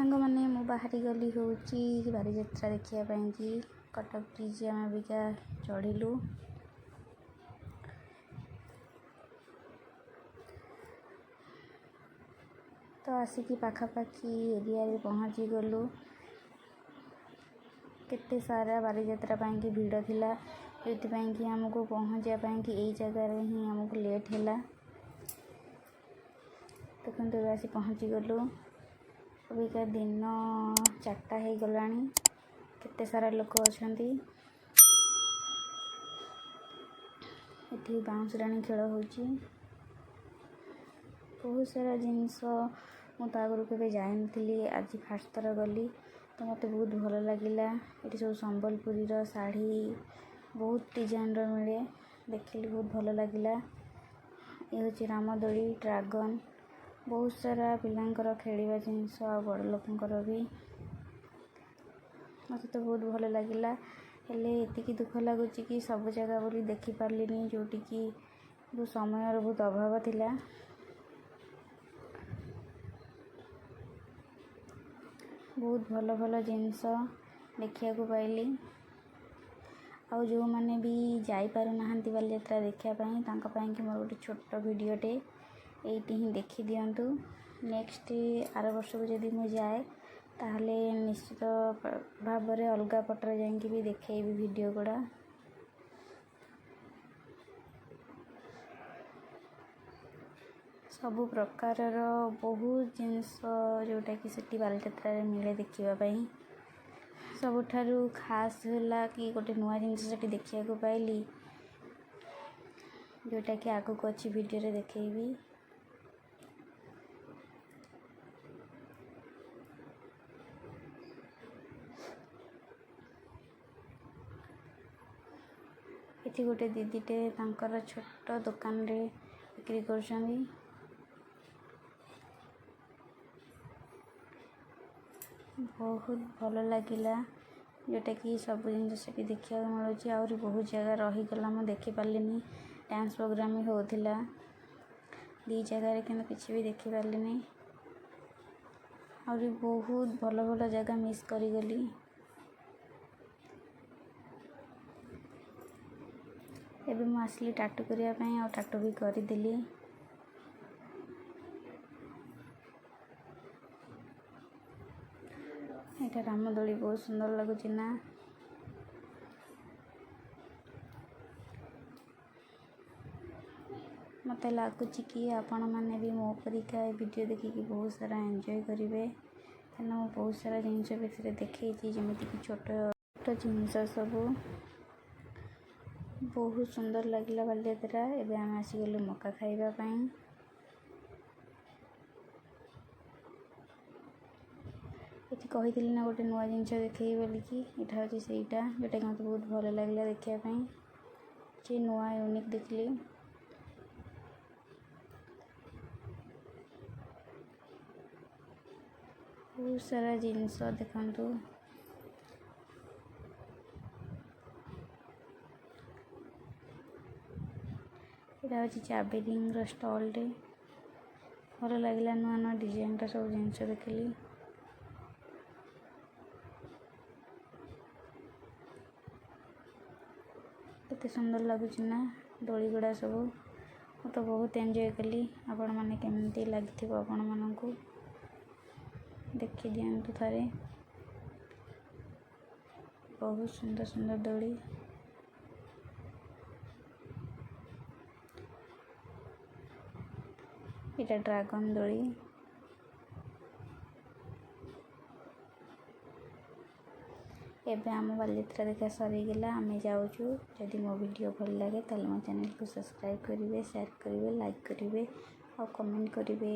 सांग मैंने मु बाहरी गली हूँ बारीजात्रा देखापी कटक ब्रिज आम अबिका चढ़लु। तो आसिकी पाखापाखि एरिया रे पहुँची गलु। केते सारा बारीजात्रा की भीड़ थिला जोथिपाई कि आमको पहुँचापी कि यही जगार ही आमको लेट है। देखते आसी पहुँची गलु। अबिका दिन 4टा हो गला। केते सारा लोक अच्छा ये बाउंसराणी खेल हो बहुत सारा जिनस मुझे आगुरी के जानी आज फास्ट थर गली तो मत बहुत भल लगे। ये सब संबलपुरी शाढ़ी बहुत डिजाइन मिले देखिली बहुत भल लगे। ये हूँ रामदोली ड्रागन बहुत सारा पिलांकर खेलवा जिनस आ बड़ लोकंर भी मत तो बहुत भल लगे। हेले एतिकी दुख लगुच कि सब जगह बोली देखी पार्लिनी जोटी कि जो समय बहुत अभाव थिला। बहुत भल भल जिनस देखा पाइली। आउ जो मैंने भी जापार ना बालीजात्रा देखापी कि मोर गोटे छोट भिडटे ये ही देखी दिंतु। नेक्स्ट आर वर्ष को जदि मुझे जाए ताहले निश्चित भाव में अलग पटर जाकि भी देखी वीडियो गुड़ा। सबु प्रकार बहुत जिनस जोटा कि सेठी बालीजात्रा मिले देखापी सबुठारु खास है कि गोटे नुआ जिनस सेठी देखा पाइली जोटा कि आगु को अच्छी वीडियो रे देखेबी। ये गोटे दीदीटे तांकर छोट दुकान रे बिक्री कर बहुत भल लगे जोटा कि सब जिनस देखा मिलूँ। आहरी बहुत जगह रहीगला मुझे देखी पार्लिनी डांस प्रोग्राम भी होता दी जगार कि किसी भी देखी पार्लिनी। आहरी बहुत भल भल जगह मिस करी। एबे मु आसली टाटू करने और टाटू भी करदेली। यहाँ रामदोली बहुत सुंदर लगुच ना मत लगुच कि आपण मैंने भी मो परिका वीडियो देखिकी बहुत सारा एंजॉय करेंगे। कहना बहुत सारा जिनस भी देखी जमीक छोट छोट जिनस सब बहुत सुंदर लगे बालीजात्रा। एबे आम आसीगलु मका खाइबापी। ये कही ना गोटे नुआ जिनस देखे बोलिकी यहाँ हूँ सहीटा जोटा कि मत बहुत भल लगे देखापी नुआ यूनिक देखली। बहुत सारा जिनस देखु यहाँ हूँ चाबेरिंग स्टॉल टे भल लगे नुआ नुआ डिजाइन सब जिनस देखली। केते सुंदर लगुच ना डोली गुड़ा सब मुझे तो बहुत एंजॉय कली। आपण मैंने केमती लगी आपण मानू देखी दिंतु थे बहुत सुंदर सुंदर डोली। इटा ड्रैगन दोली एबे आम बालीजात्रा देखा सरीगला। आम जाऊँ जदि मो वीडियो भल लगे तो मो चैनल को सब्सक्राइब करेंगे शेयर करेंगे लाइक करेंगे और कमेंट करेंगे।